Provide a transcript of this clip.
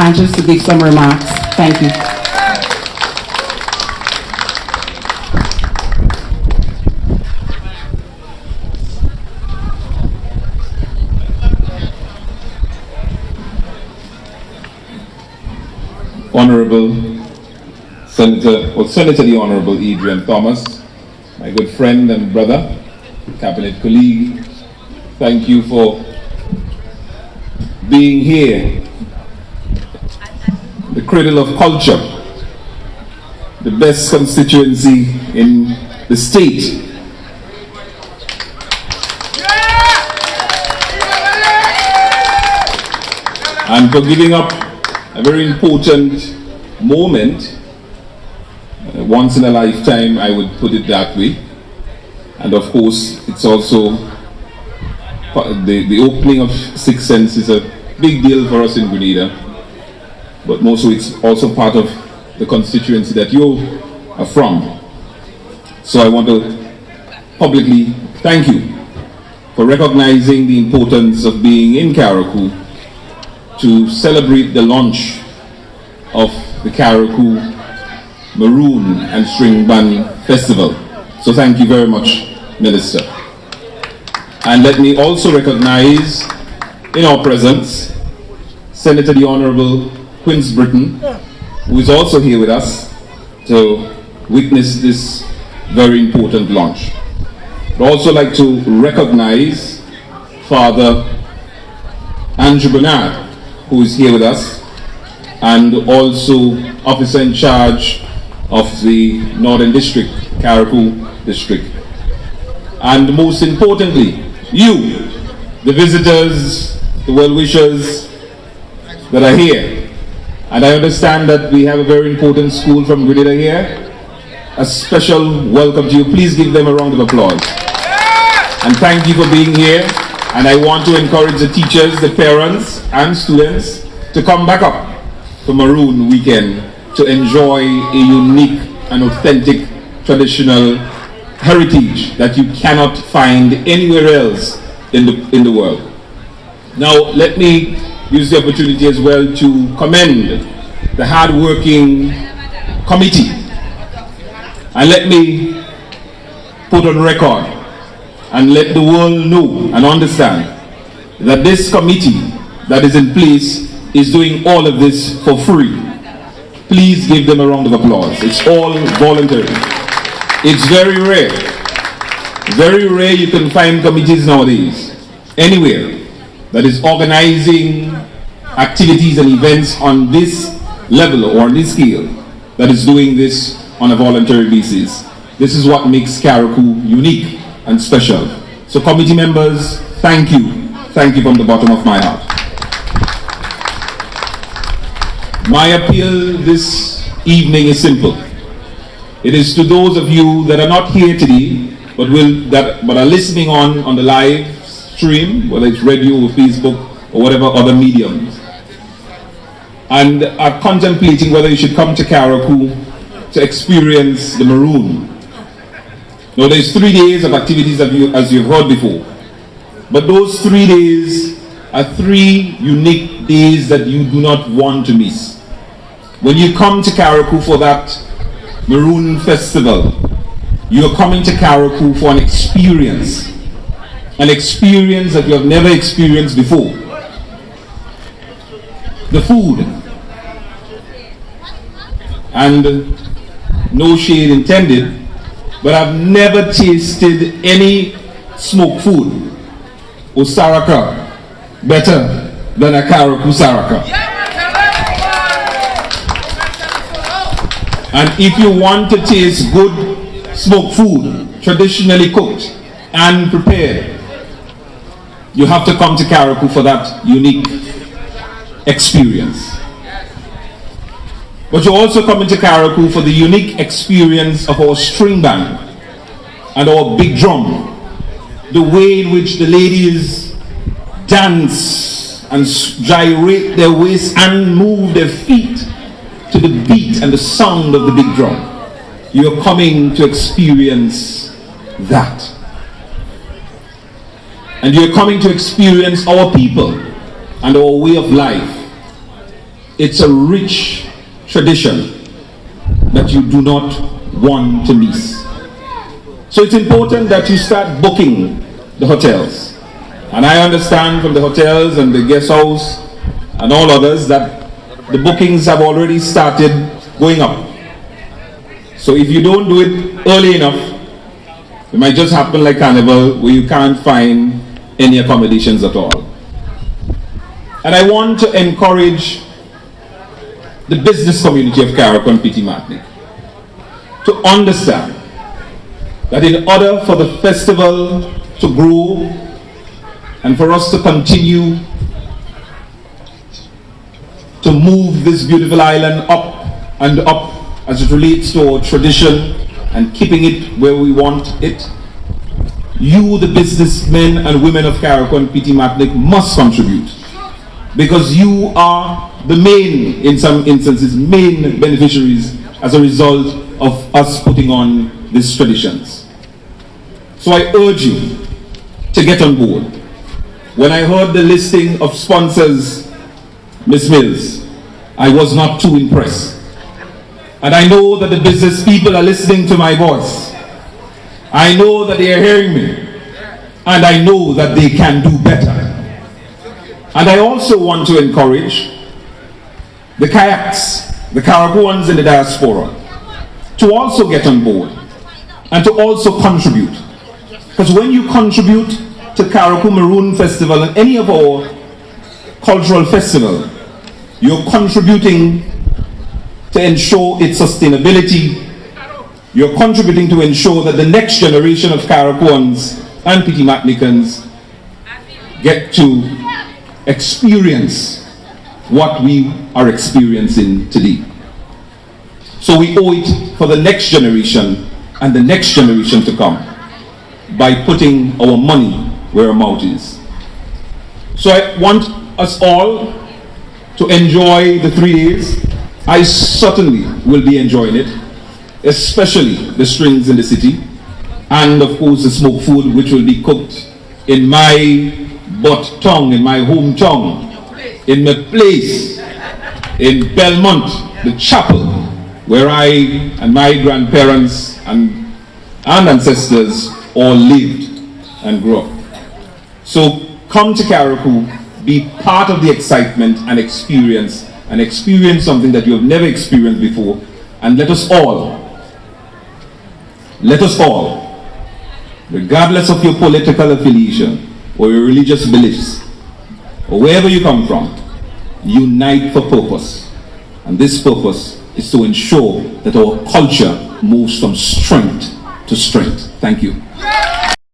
Sanchez to give some remarks. Thank you. Honorable Senator the Honorable Adrian Thomas, my good friend and brother, cabinet colleague, thank you for being here. The cradle of culture, the best constituency in the state. And for giving up a very important moment, once in a lifetime, I would put it that way. And of course, it's also the opening of Sixth Sense is a big deal for us in Grenada, but more so it's also part of the constituency that you are from. So I want to publicly thank you for recognizing the importance of being in Carriacou to celebrate the launch of the Carriacou Maroon and String Band Festival. So thank you very much, Minister. And let me also recognize in our presence Senator the Honorable Quince Britton, who is also here with us to witness this very important launch. I'd also like to recognize Father Andrew Bernard, who is here with us, and also officer in charge of the Northern District, Carriacou District. And most importantly, you, the visitors, the well-wishers that are here. And I understand that we have a very important school from Grenada here. A special welcome to you. Please give them a round of applause. And thank you for being here. And I want to encourage the teachers, the parents, and students to come back up for Maroon weekend to enjoy a unique and authentic traditional heritage that you cannot find anywhere else in the world. Now, let me use the opportunity as well to commend the hard-working committee. And let me put on record and let the world know and understand that this committee that is in place is doing all of this for free. Please give them a round of applause. It's all voluntary. It's very rare you can find committees nowadays, anywhere, that is organizing activities and events on this level or on this scale, that is doing this on a voluntary basis. This is what makes Carriacou unique and special. So committee members, thank you. Thank you from the bottom of my heart. My appeal this evening is simple. It is to those of you that are not here today, but are listening on the live stream, whether it's radio or Facebook or whatever other mediums, and are contemplating whether you should come to Carriacou to experience the Maroon. Now, there's 3 days of activities as you've heard before, but those 3 days are 3 unique days that you do not want to miss. When you come to Carriacou for that Maroon Festival, you're coming to Carriacou for an experience that you have never experienced before. The food, and no shade intended, but I've never tasted any smoked food or saraka better than a Carriacou saraka. And if you want to taste good smoked food, traditionally cooked and prepared, you have to come to Carriacou for that unique experience. But you're also coming to Carriacou for the unique experience of our string band and our big drum. The way in which the ladies dance and gyrate their waists and move their feet to the beat and the sound of the big drum. You're coming to experience that. And you're coming to experience our people and our way of life. It's a rich tradition that you do not want to miss. So it's important that you start booking the hotels. And I understand from the hotels and the guest house and all others that the bookings have already started going up. So if you don't do it early enough, it might just happen like Carnival where you can't find any accommodations at all. And I want to encourage the business community of Carriacou and Petit Martinique to understand that in order for the festival to grow and for us to continue to move this beautiful island up and up as it relates to our tradition and keeping it where we want it, you, the businessmen and women of Carriacou and Petit Martinique, must contribute, because you are the main, in some instances, main beneficiaries as a result of us putting on these traditions. So I urge you to get on board. When I heard the listing of sponsors, Ms. Mills, I was not too impressed. And I know that the business people are listening to my voice. I know that they are hearing me. And I know that they can do better. And I also want to encourage the kayaks, the Carriacouans in the diaspora, to also get on board and to also contribute. Because when you contribute to Carriacou Maroon Festival and any of our cultural festival, you're contributing to ensure its sustainability. You're contributing to ensure that the next generation of Carriacouans and Petit Martiniquans get to experience what we are experiencing today. So we owe it for the next generation and the next generation to come by putting our money where our mouth is. So I want us all to enjoy the 3 days. I certainly will be enjoying it, especially the strings in the city, and of course the smoked food, which will be cooked in my butt tongue, in my home tongue, in my place, in Belmont, the chapel, where I and my grandparents and ancestors all lived and grew up. So come to Carriacou, be part of the excitement and experience something that you have never experienced before, and let us all, regardless of your political affiliation or your religious beliefs, or wherever you come from, unite for purpose. And this purpose is to ensure that our culture moves from strength to strength. Thank you.